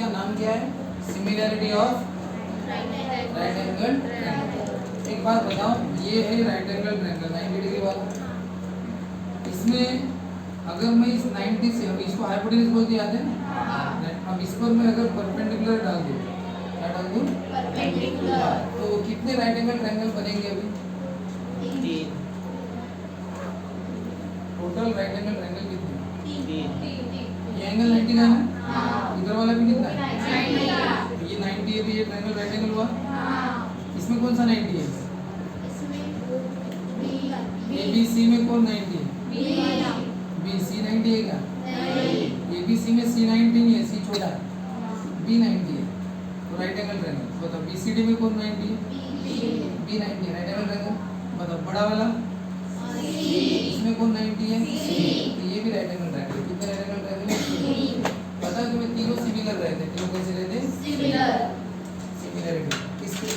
का नाम क्या है? Similarity of right angle triangle. एक बात बताओ, ये है राइट एंगल ट्रायंगल 90 डिग्री वाला। इसमें अगर मैं इस 90 से, अब इसको हाइपोटेन्यूज बोलते याद है ना? अब इस पर मैं अगर परपेंडिकुलर डाल दूं, क्या डाल दूं? परपेंडिकुलर। तो कितने राइट एंगल ट्रायंगल बनेंगे अभी? 3। टोटल राइट एंगल ट्रायंगल कितने? 3। ये एंगल 90 का है ना? इधर वाला भी कितना है? 90। ये 90 है, तो ये ट्रायंगल राइट एंगल हुआ। इसमें कौन सा 90 है? ए बी सी में कौन 90 है? बी सी 90 है क्या? ए बी सी में सी 90 नहीं है, सी छोटा है, बी 90 है। तो राइट एंगल ट्रायंगल बताओ, बी सी डी में कौन 90 है? बी 90 है, राइट एंगल ट्रायंगल। बताओ बड़ा वाला इसमें कौन 90 है? तो ये भी राइट एंगल ट्रायंगल। कितने राइट एंगल ट्रायंगल है? पता है तुम्हें, तीनों सिमिलर रहते हैं। तीनों कैसे रहते हैं? सिमिलरिटी किसके?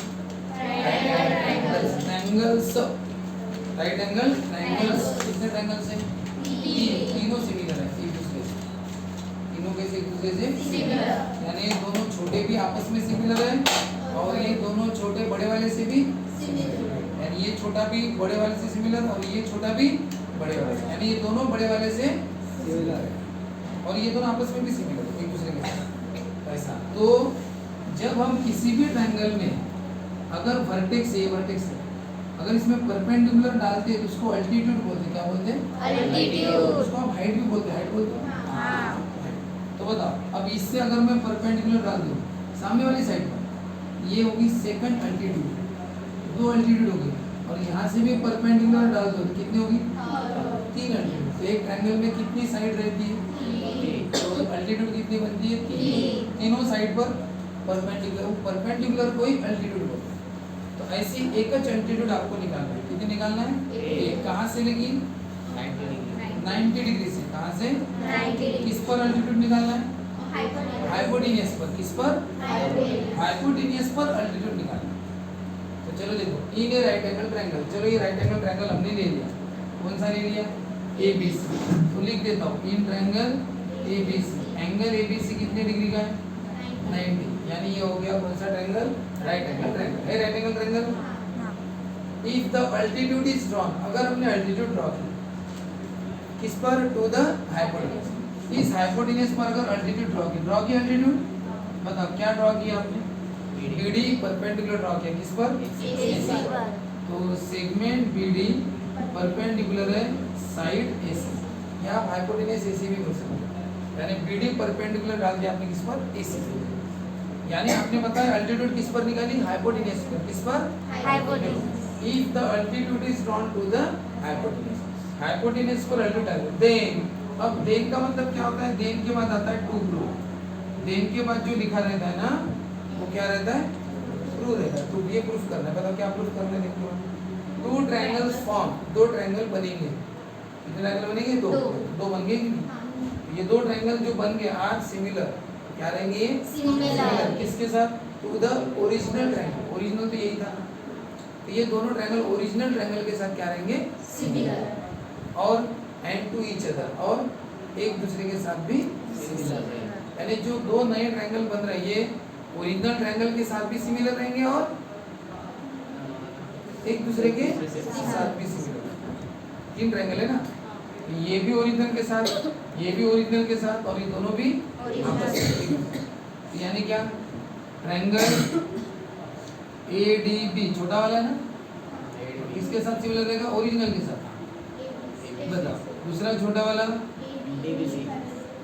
Right angle triangles. Right angle triangles कितने ट्रायंगल्स हैं? तीनों सिमिलर है एक दूसरे से। तीनों कैसे एक दूसरे से सिमिलर, यानी ये दोनों छोटे भी आपस में सिमिलर है और ये दोनों छोटे बड़े वाले से भी सिमिलर है। यानी ये छोटा भी बड़े वाले से सिमिलर और ये छोटा भी बड़े वाले से, यानी ये दोनों बड़े वाले से सिमिलर है और ये दोनों आपस में भी सिमिलर है एक दूसरे के साथ। ऐसा तो जब हम किसी भी ट्रायंगल में अगर वर्टेक्स है, वर्टेक्स है, अगर इसमें परपेंडिकुलर डालते हैं तो उसको अल्टीट्यूड बोलते हैं। क्या बोलते हैं? अल्टीट्यूड। उसको हम हाइट भी बोलते हैं, हाइट बोलते हैं। हाँ। तो बताओ, अब इससे अगर मैं परपेंडिकुलर डाल दूं सामने वाली साइड पर, ये होगी सेकंड अल्टीट्यूड, 2 अल्टीट्यूड हो गई। और यहाँ से भी परपेंडिकुलर डाल दो तो कितनी होगी? 3 अल्टीट्यूड। तो एक ट्रायंगल में कितनी साइड रहती है? तो अल्टीट्यूड कितनी बनती है? 3। तीनों साइड पर परपेंडिकुलर कोई अल्टीट्यूड बोलते हैं। तो ऐसी एक अल्टीट्यूड आपको निकालना है। कितनी निकालना है? एक। कहाँ से लेगी? 90 डिग्री से। कहाँ से? 90। किस पर अल्टीट्यूड निकालना है? हाइपोटेन्यूज पर। किस पर? हाइपोटेन्यूज पर अल्टीट्यूड निकालना है। तो चलो देखो, इन ए राइट एंगल ट्रायंगल। चलो ये राइट एंगल ट्रायंगल हमने ले लिया। कौन सा ले लिया? A B C. तो लिख देता हूँ, in triangle A B C, angle A B C कितने डिग्री का है? 90। यानी ये हो गया कौन सा ट्रायंगल? राइट एंगल ट्रायंगल है। Right angle triangle. If the altitude is drawn, अगर हमने अल्टीट्यूड ड्रॉ किया किस पर? To the hypotenuse. इस हाइपोटेन्यूज पर अगर अल्टीट्यूड ड्रॉ किया अल्टीट्यूड, बताओ क्या ड्रॉ किया आपने? बीडी परपेंडिकुलर ड्रॉ किया किस पर? AC पर। तो सेगमेंट बीडी परपेंडिकुलर है साइड AC, या आप हाइपोटेन्यूज AC भी बोल सकते हो। यानी बीडी परपेंडिकुलर डाल दिया आपने किस पर? AC। यानी आपने बताया अल्टीट्यूड किस पर निकाली? हाइपोटेन्यूज पर। किस पर? Hypotenuse. If the altitude is drawn to the hypotenuse, hypotenuse पर अल्टीट्यूड डाल देन। अब देन का मतलब क्या होता है? देन के बाद आता है टू प्रूफ। देन के बाद जो लिखा रहता है ना, वो क्या रहता है? प्रूफ रहता है। तो ये प्रूफ करना है। बताओ क्या प्रूफ करना है? देखो, 2 ट्रायंगल्स फॉर्म, 2 ट्रायंगल बनेंगे। कितने ट्रायंगल बनेंगे? 2 बन गए कि नहीं? ये 2 ट्रायंगल जो बन गए आर सिमिलर, क्या रहेंगे? सिमिलर। किसके साथ? To the original triangle. Original तो यही था। तो ये दोनों ट्रायंगल ओरिजिनल ट्रायंगल के साथ क्या रहेंगे? सिमिलर। और एंड टू ईच अदर, और एक दूसरे के साथ भी सिमिलर रहेंगे। यानी जो 2 नए ट्रायंगल बन रहे हैं ये ओरिजिनल ट्रायंगल के साथ भी सिमिलर रहेंगे और एक दूसरे के साथ भी सिमिलर। 3 ट्रायंगल है ना, ये भी ओरिजिनल के साथ, ये भी ओरिजिनल के साथ, और ये दोनों भी आपस में। यानी क्या? ट्रायंगल ADB छोटा वाला है ना, किसके साथ सिमिलर रहेगा? ओरिजिनल के साथ। बताओ दूसरा छोटा वाला ABC,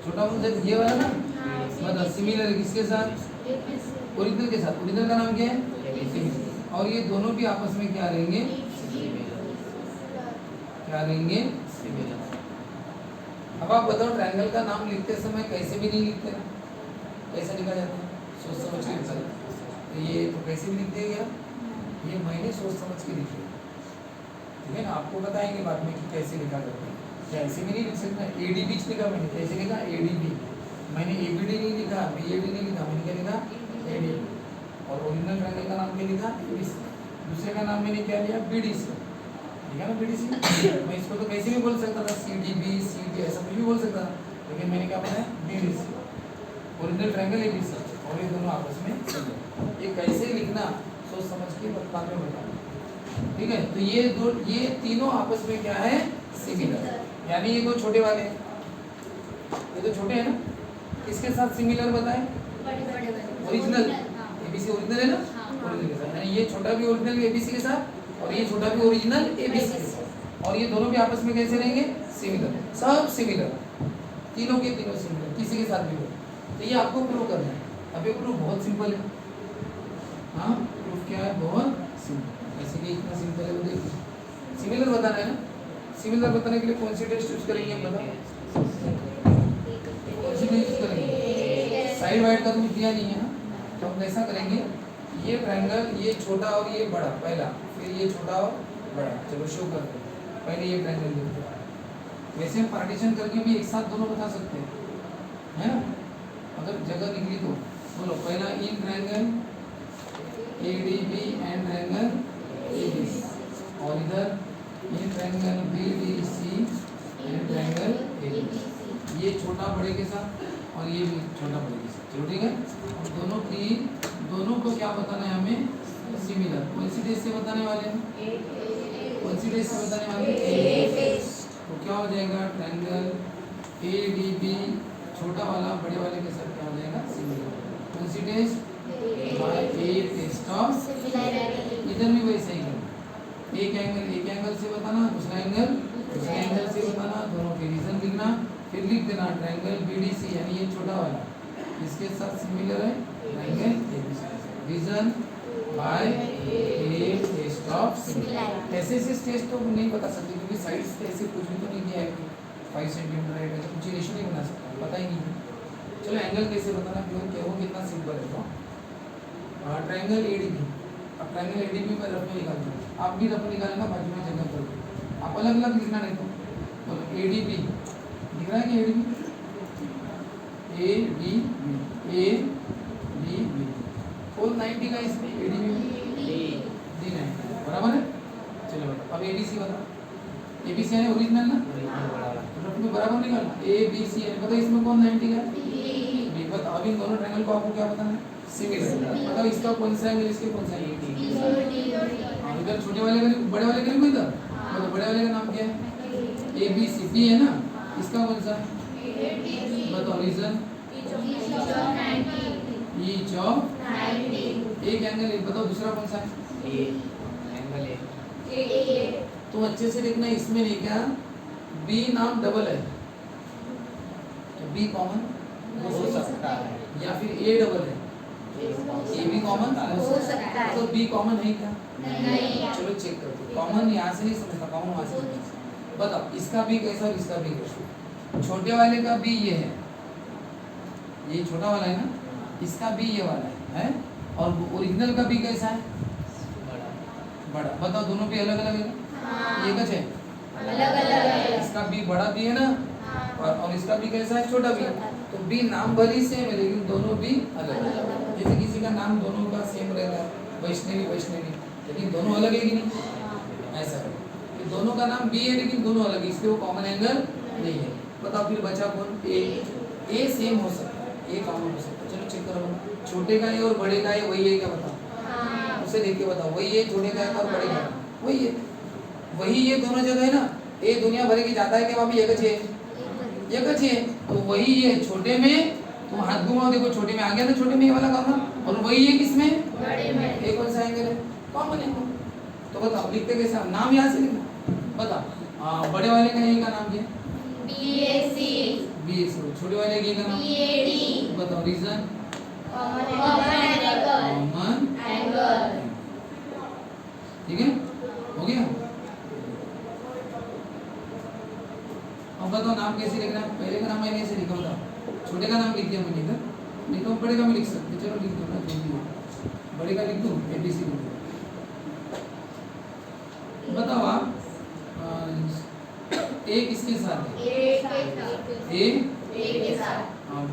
छोटा मतलब ये वाला ना, मतलब सिमिलर किसके साथ? ओरिजिनल के साथ। ओरिजिनल का नाम क्या है? और ये दोनों भी आपस में क्या रहेंगे? क्या रहेंगे? अब आप बताओ, ट्रायंगल का नाम लिखते समय कैसे भी नहीं लिखते ना? कैसे लिखा जाता है? सोच समझ के लिखा जाता है। तो ये तो कैसे भी लिखते हैं क्या? ये मैंने सोच समझ के लिखे, ठीक है ना? आपको बताएंगे बाद में कि कैसे लिखा जाता है। ऐसे भी नहीं लिख सकता। ADB लिखा मैंने, कैसे लिखा? ADB। मैंने ABD नहीं लिखा, BAD नहीं लिखा, मैंने क्या लिखा? ADB। और ओरिजिनल ट्रायंगल का नाम क्या लिखा? ABC। दूसरे का नाम मैंने क्या लिया? BDC। ठीक है ना? BDC। मैं इसको तो कैसे भी बोल सकता था, CDB, CD, ऐसा कुछ भी बोल सकता था, लेकिन मैंने क्या बताया? BDC। Original triangle ABC। और ये दोनों आपस में सिमिलर। ये कैसे लिखना सोच समझ के बाद में बताऊँ, ठीक है। तो ये तीनों आपस में क्या है, सिमिलर। यानी ये दो छोटे वाले हैं, ये तो छोटे हैं ना, किसके साथ सिमिलर बताएं, ओरिजिनल एबीसी ओरिजिनल है ना, ओरिजिनल के साथ। यानी ये छोटा भी ओरिजिनल एबीसी के साथ और ये छोटा भी ओरिजिनल एबीसी के साथ, और ये दोनों भी आपस में कैसे रहेंगे, सिमिलर, सब सिमिलर, तीनों के तीनों सिमिलर, किसी के साथ भी हो। तो ये आपको प्रूव करना है। अब ये प्रूफ बहुत सिंपल है। हाँ, प्रूफ क्या है, बहुत सिंपल। ऐसे कि इतना सिंपल है, वो देखिए सिमिलर बताना है ना। सिमिलर बताने के लिए कौन सी टेस्ट यूज करेंगे हम बताओ, कौन सी टेस्ट यूज करेंगे, साइड वाइड का कुछ दिया नहीं है ना, तो हम कैसा करेंगे, ये ट्रायंगल, ये छोटा और ये बड़ा पहला, फिर ये छोटा और बड़ा, चलो शो करते हैं। पहले ये ट्रायंगल देखते हैं। वैसे हम पार्टीशन करके भी एक साथ दोनों बता सकते हैं, है ना, अगर जगह निकली तो। बोलो पहला in triangle ADB and triangle ABC, और इधर ये triangle BDC and triangle ABC, ये छोटा बड़े के साथ और ये भी छोटा बड़े के साथ, चलो ठीक है। अब दोनों को क्या बताना है हमें, सिमिलर। कौन सी डेज से बताने वाले हैं, कौन सी डेज से बताने वाले हैं, तो क्या हो जाएगा, ट्रायंगल ADB छोटा वाला बड़े वाले के साथ क्या हो जाएगा, सिमिलर। कौन सी days, by a test of similarity. इधर भी वैसे ही करना, एक एंगल से बताना, दूसरे एंगल से बताना, दोनों के रीजन लिखना, फिर लिख देना ट्रायंगल BDC यानी ये छोटा वाला इसके साथ सिमिलर है triangle ABC, reason by a test of similarity. ऐसे टेस्ट तो नहीं बता सकते क्योंकि साइड्स पे ऐसे कुछ भी तो नहीं दिया है, 5 सेंटीमीटर है, ऐसा कुछ रेशियो नहीं बना सकता, पता ही नहीं है। चलो एंगल कैसे बताना, क्यों कितना सिंपल है। तो ट्रायंगल ADB, अब ट्रायंगल ADB पर रफ में निकालते हैं, आप भी रफ निकालना, बाजू में जगह करो, आप अलग अलग लिखना नहीं तो। बोलो ADB दिख रहा है कि ADB 490 का इसमें ADB D90 बराबर है। चलो अब ABC बताओ, ABC यानी ओरिजिनल ना, रफ में बराबर निकालना, ABC यानी बताओ इसमें कौन 90 का B, बताओ। अब इन दोनों ट्रायंगल को आपको क्या बताना है, सिमिलर। बताओ इसका कौन सा एंगल, इसके कौन सा एंगल, इधर छोटे वाले का बड़े वाले का लिखो इधर, मतलब बड़े वाले का नाम क्या है, ABC, B है ना, इसका कौन सा, बताओ रीजन, ईच ऑफ 90, एक एंगल है, बताओ दूसरा कौन सा है, एंगल ए। तो अच्छे से देखना, इसमें नहीं क्या, B नाम डबल है तो B कॉमन हो सकता है, या फिर A डबल है, A भी कॉमन हो सकता है, तो B कॉमन है क्या, नहीं। चलो चेक करते, कॉमन यहाँ से नहीं समझता, कॉमन वहाँ से समझता। बताओ इसका भी कैसा और इसका भी कैसा, छोटे वाले का भी ये है, ये छोटा वाला है ना, इसका भी ये वाला है, और ओरिजिनल का भी कैसा है, बड़ा। बताओ दोनों भी अलग अलग है, ये कैसे है, अलग अलग है, इसका भी बड़ा भी है ना, और इसका भी कैसा है, छोटा भी। तो B नाम भले सेम है लेकिन दोनों भी अलग है। जैसे किसी का नाम दोनों का सेम रहता है, वैष्णवी, लेकिन दोनों अलग है कि नहीं, ऐसा है। तो दोनों का नाम B है लेकिन दोनों अलग है, इसलिए वो कॉमन एंगल नहीं है। बताओ फिर बचा कौन, A सेम हो सकता है, A कॉमन हो सकता है। चलो चेक करो, छोटे का है और बड़े का है वही है क्या, बताओ, उसे देख के बताओ, वही है, छोटे का है और बड़े का वही है, वही ये दोनों जगह है ना, A दुनिया भर की जाता है कि वहाँ भी एक है, तो वही ये छोटे में, तो हाथ घुमाओ देखो छोटे में आ गया ना, छोटे में ये वाला कॉमन, और वही है किसमें, बड़े में, एक कौन सा एंगल है, कॉमन है। तो बताओ लिखते कैसे, नाम यहाँ से लिखना, बताओ बड़े वाले का ये का नाम क्या है, BAC, छोटे वाले के का नाम, बताओ रीजन, कॉमन एंगल, ठीक है, हो गया। अब बताओ नाम कैसे लिखना है, पहले का नाम मैंने ऐसे लिखा था, छोटे का नाम लिख दिया मैंने इधर, नहीं तो बड़े का भी लिख सकते, चलो लिख दो ना, जो भी हो, बड़े का लिख दूँ, ABC लिख दो। बताओ आप A किसके साथ है, A के साथ,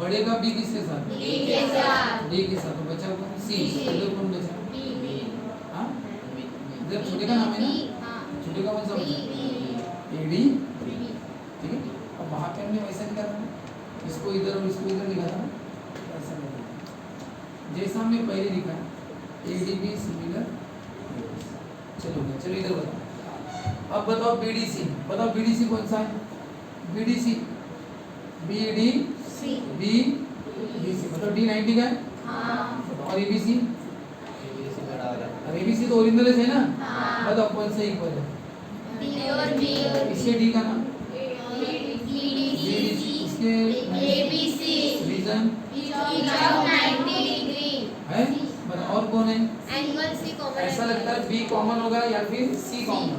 बड़े का B किसके साथ, D के साथ, तो बचा कौन, C, इधर कौन बचा, हाँ इधर छोटे का नाम है ना, छोटे का कौन सा बचा, AD, ठीक है। अब वहाँ पे हमने वैसा निकाला ना, इसको इधर और इसको इधर निकाला ना, ऐसा नहीं, जैसा हमने पहले लिखा ADB सिमिलर। चलो इधर बताओ। अब बताओ BDC, बताओ BDC कौन सा है? BDC BDC मतलब D90 का है। और ABC, ABC बड़ा वाला। अब ABC तो ओरिजिनल है ना। हाँ। बताओ कौन सा इक्वल है? D और B और इसके D का नाम BDC इसके ABC reason each of 90 degree है। बताओ और कौन है? angle C common ऐसा लगता है B कॉमन होगा या फिर C कॉमन,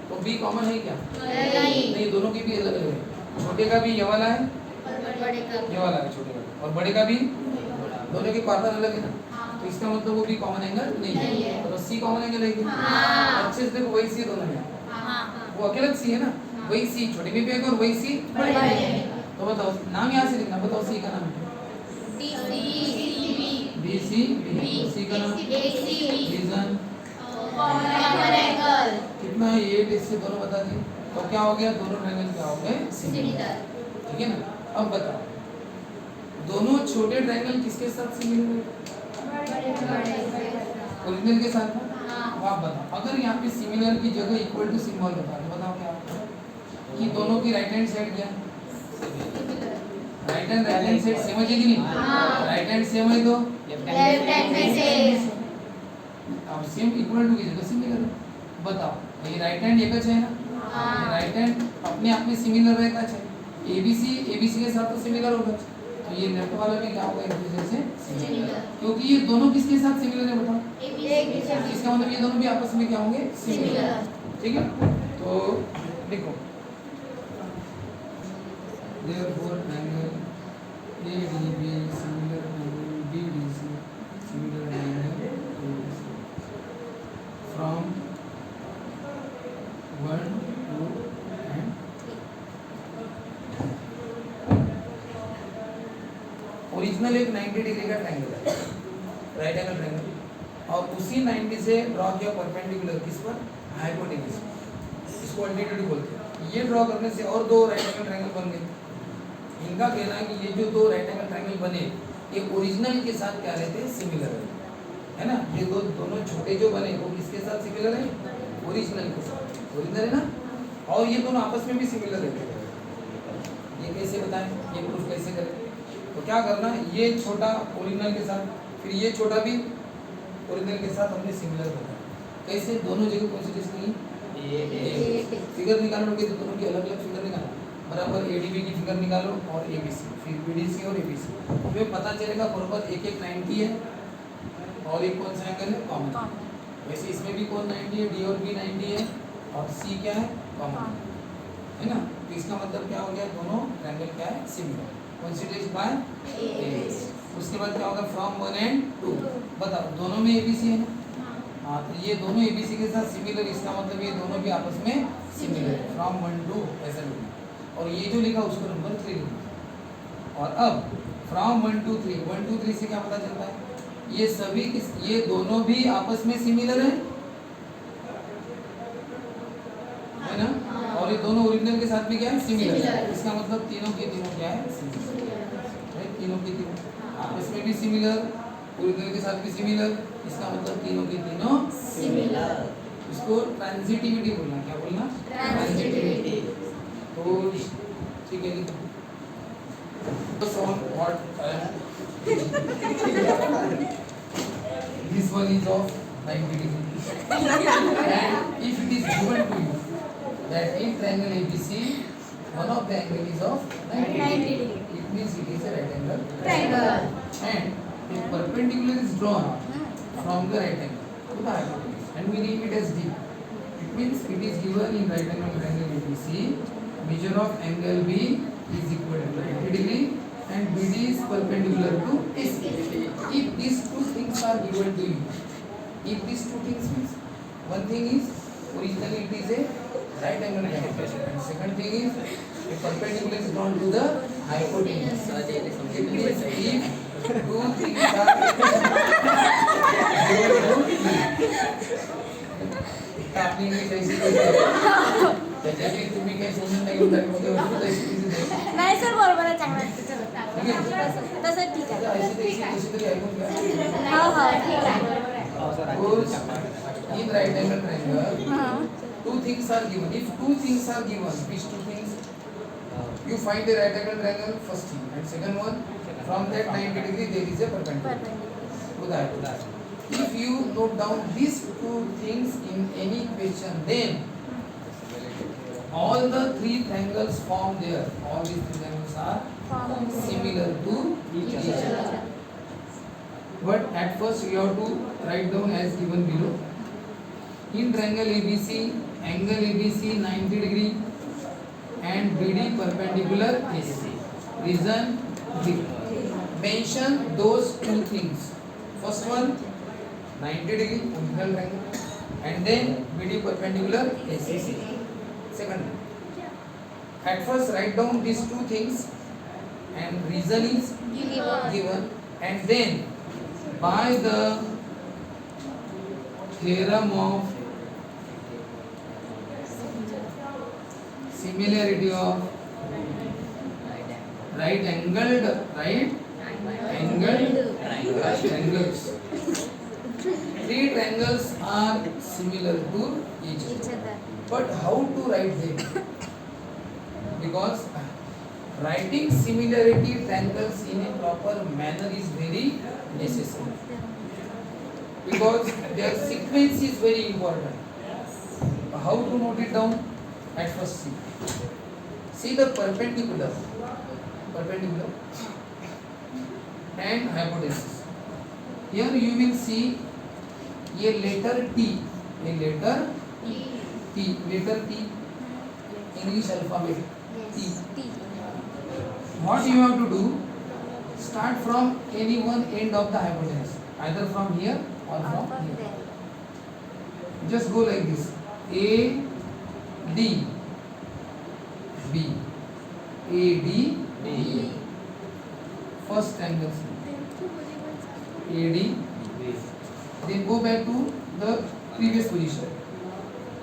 तो B कॉमन है क्या? नहीं, दोनों की भी अलग अलग है। छोटे का भी ये वाला है, बड़े का ये वाला है छोटे का, और बड़े का भी। दोनों के कॉर्नर अलग है ना, तो इसका मतलब वो भी कॉमन एंगल नहीं नहीं है। है। तो C कॉमन एंगल है क्या? हाँ। अच्छे से देखो, वही C दोनों में। हाँ वो अकेला C है ना, वही C छोटे में भी है और वही C बड़े में भी है। तो बताओ नाम यहाँ से लिखना। बताओ C का नाम DC, C का नाम रीजन कितना है? 8। इससे दोनों बता दिए, तो क्या हो गया? दोनों ट्रायंगल क्या हो गए? सिमिलर। ठीक है ना। अब बताओ दोनों छोटे ट्रायंगल किसके साथ सिमिलर है? ओरिजिनल के साथ। अब आप बताओ अगर यहाँ पे सिमिलर की जगह इक्वल टू सिंबल होता तो बताओ क्या होता? कि दोनों की राइट हैंड साइड क्या है? राइट हैंड साइड सेम है कि नहीं? राइट हैंड सेम है तो लेफ्ट हैंड से अब सेम इक्वल टू की जगह सिमिलर है। बताओ ये राइट हैंड एक है ना, राइट हैंड अपने आप में सिमिलर रहना चाहिए। ABC के साथ तो सिमिलर होगा, तो ये लेफ्ट वाला भी क्या होगा? एक दूसरे से सिमिलर, क्योंकि ये दोनों किसके साथ सिमिलर है? बताओ। इसका मतलब ये दोनों भी आपस में क्या होंगे? सिमिलर। ठीक है, तो देखो therefore angle ADB similar angle BDC similar angle ABC from 1 2 and original एक 90 डिग्री का ट्रायंगल है, राइट एंगल ट्रायंगल, और उसी 90 से ड्रॉ किया परपेंडिकुलर किस पर? हाइपोटेन्यूज, इसको अल्टीट्यूड बोलते हैं। ये ड्रॉ करने से और दो राइट एंगल ट्रायंगल बन गए। इनका कहना है कि ये जो दो राइट एंगल ट्रायंगल बने ये ओरिजिनल के साथ क्या रहते हैं? सिमिलर है ना। ये दोनों छोटे जो बने वो किसके साथ सिमिलर है? ओरिजिनल के साथ। ओरिजिनल है ना, और ये दोनों आपस में भी सिमिलर रहते हैं। ये कैसे बताएं? ये प्रूफ कैसे करें? तो क्या करना, ये छोटा ओरिजिनल के साथ, फिर ये छोटा भी ओरिजिनल के साथ हमने सिमिलर बताया। कैसे? दोनों जगह कौन सी चीज नहीं, फिगर निकालोगे तो दोनों की अलग अलग फिगर निकालो, बराबर ADB की फिगर निकालो और ABC, फिर BDC और ABC, तुम्हें पता चलेगा बराबर एक 90 है और एक कौन सा एंगल है? कॉमन। वैसे इसमें भी कौन 90 है? D और B 90 है और C क्या है? कॉमन है ना। तो इसका मतलब क्या हो गया? दोनों ट्रायंगल क्या है? सिमिलर। Considered by edge. उसके बाद क्या होगा? From 1 and 2। बताओ दोनों में ABC है ना। हाँ, तो ये दोनों ABC के साथ सिमिलर, इसका मतलब ये दोनों भी आपस में सिमिलर है। फ्रॉम 1 to ऐसा लिखना, और ये जो लिखा उसको नंबर 3 लिखना। और अब फ्रॉम 1 to 3, 1 to 3 से क्या पता चलता है? ये सभी ये दोनों भी आपस में सिमिलर है ना, और ये दोनों ओरिजिनल के साथ भी क्या है? सिमिलर है। इसका मतलब तीनों के तीनों क्या है? सिमिलर। तीनों के तीनों आपस में भी सिमिलर, ओरिजिनल के साथ भी सिमिलर, इसका मतलब तीनों के तीनों सिमिलर। इसको ट्रांजिटिविटी बोलना। क्या बोलना? ट्रांजिटिविटी। तो ठीक है, this one is of 90 degree and if it is given to you that in triangle ABC one of the angle is of 90 degree, it means it is a right angle Triangle. and a perpendicular is drawn from the right angle to the hypotenuse and we name it as D. It means it is given in right angle triangle ABC, measure of angle B is equal to 90 degree and BD is perpendicular to AC. If these two things are given to you, if these two things means, one thing is originally it is a right angle triangle and second thing is a perpendicular is drawn to the hypotenuse. It means if two things are given to you, आपने English ऐसी त्याच्यातली तुम्ही काही समजून नाही घेऊन जाईल मध्ये वस्तू तशी नाही सर बरोबर आहे चांगलं आहे चला तसं ठीक आहे. ऐसी तरी ऐकून घ्या. हो हो ठीक आहे. Suppose in right angle triangle, हां. two things are given. If two things are given, which two things? You find the right angle triangle first thing, and second one, from that 90 degree there is a perpendicular. Udahar. If you note down these two things in any equation, then all the three triangles formed there, all these three triangles are similar to each other. But at first we have to write down as given below. In triangle ABC, angle ABC 90 degree and BD perpendicular AC. Reason B. Mention those two things. First one 90 degree original triangle and then BD perpendicular AC. Second, at first write down these two things and reason is given, and then by the theorem of similarity of right angled triangles, three triangles are similar to each other. But how to write them? Because writing similarity triangles in a proper manner is very necessary. Because their sequence is very important. How to note it down? At first see the perpendicular and hypotenuse. Here you will see a letter T, letter T, English alphabet T. What you have to do? Start from any one end of the hypotenuse, either from here or from here. Just go like this: A, D, B, A, D, B. First triangle, A, D. Then go back to the previous position.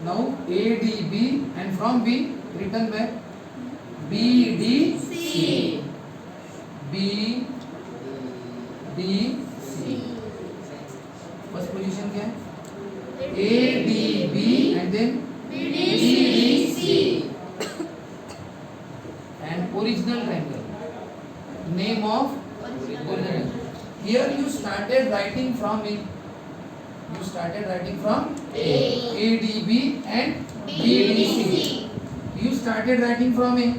Now A, D, B, and from B return back B, D, C. B, D, C. First position क्या है? A, D, B, and then B, D, C. And original triangle. Name of original triangle. Here you started writing from it. You started writing from A, D, B, and B, D, C. You started writing from A.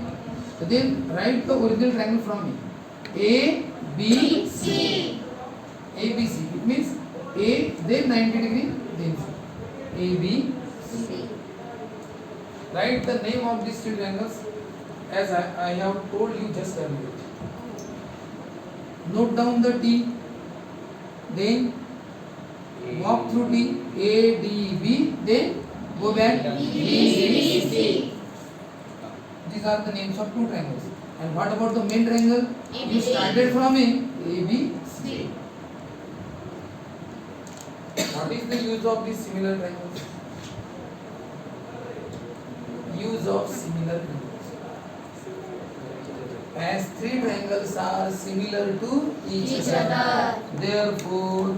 So then write the original triangle from A. A, B, C. A, B, C. It means A, then 90 degree, then C. A, B, C. Write the name of these two triangles as I have told you just earlier. Note down the T. Then walk through T. A, D, B. Then go back B, D, C. These are the names of two triangles. And what about the main triangle? You started from A, B, C. What is the use of these similar triangles? Use of similar triangles. As three triangles are similar to each other, therefore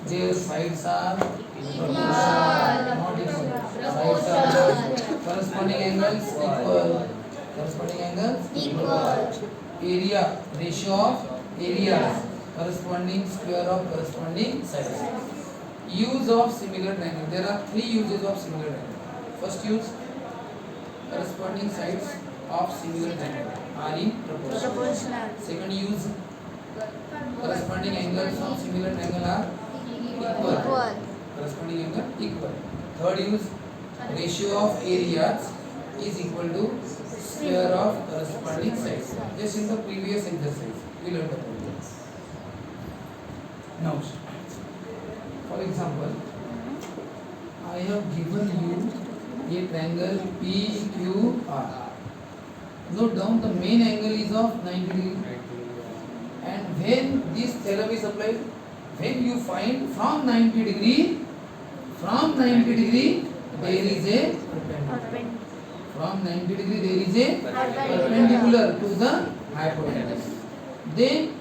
their sides are equal. Not equal. Sides are corresponding angles equal. Corresponding angles equal. Area, ratio of areas, corresponding square of corresponding sides. Use of similar triangle. There are three uses of similar triangle. First use, corresponding sides of similar triangle are in proportion. Second use, corresponding angles of similar triangle are equal. Corresponding angle equal. Third use, ratio of areas is equal to square of corresponding sides. Just in the previous exercise we learned about this. Now, for example, I have given you a triangle PQR. Note down the main angle is of 90 degree. And when this theorem is applied, when you find from 90 degree there is a perpendicular. From 90 degree there is a perpendicular to the hypotenuse. Then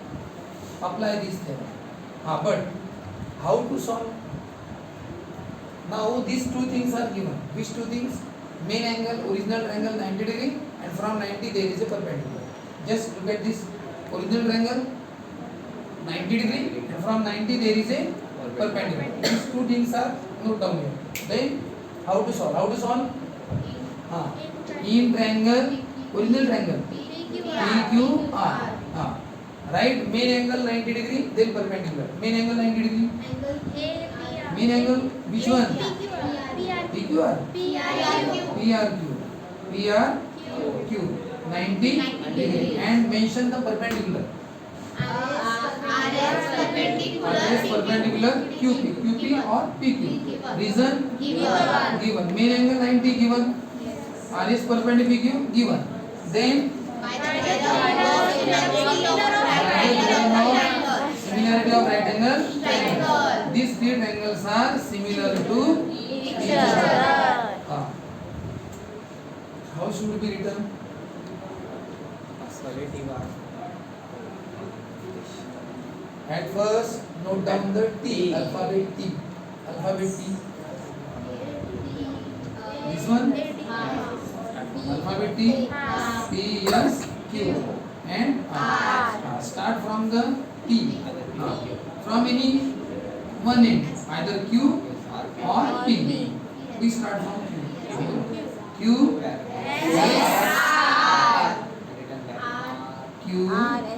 apply this theorem. But how to solve? Now these two things are given. Which two things? Main angle, original triangle 90 degree, and from 90 there is a perpendicular. Just look at this. Original triangle 90 degree, and from 90 there is a perpendicular. These two things are noted down here. Then how to solve? How to solve? In triangle, original triangle PQR. Right, main angle 90 degree, then perpendicular. Main angle 90 degree. Main angle which one? PQR. PRQ 90 degree, and mention the perpendicular. RS perpendicular QP or PQ. Reason given. Main angle 90 given. RS perpendicular PQ given. Then similarity of right angle triangle. These three triangles are similar to each other. How should it be written? At first, note down the T, alphabet T. Alphabet T. This one? Alphabet T. P, S, Q, and R. Start from the T. From any one end, either Q or P. We start from Q. Q,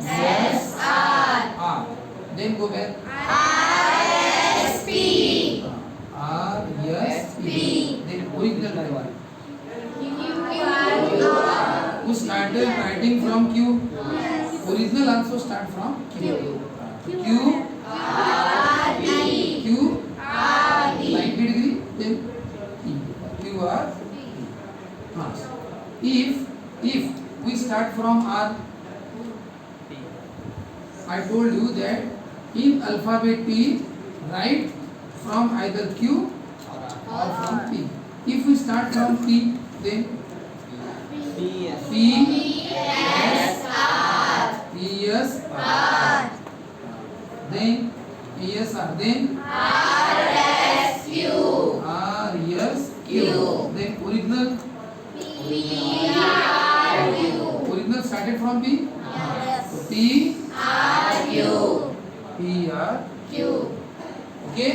S, R. Then go back. R, S, P. Then original triangle. Who started writing from Q? Original also start from Q. Q, Q, 90 degree, then P. Q, R, P. If we start from R, I told you that in alphabet T, write from either Q or from P. If we start from P, then P, S, R. Then P, S, R. Then R, S, Q. Then original. Original started from P. So P, P, R, Q. Okay?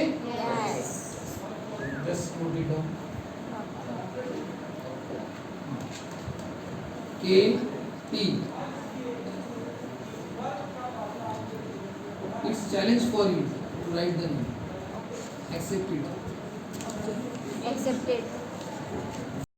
Just note it down. K, T. It's challenge for you to write the name. Accept it. Accepted.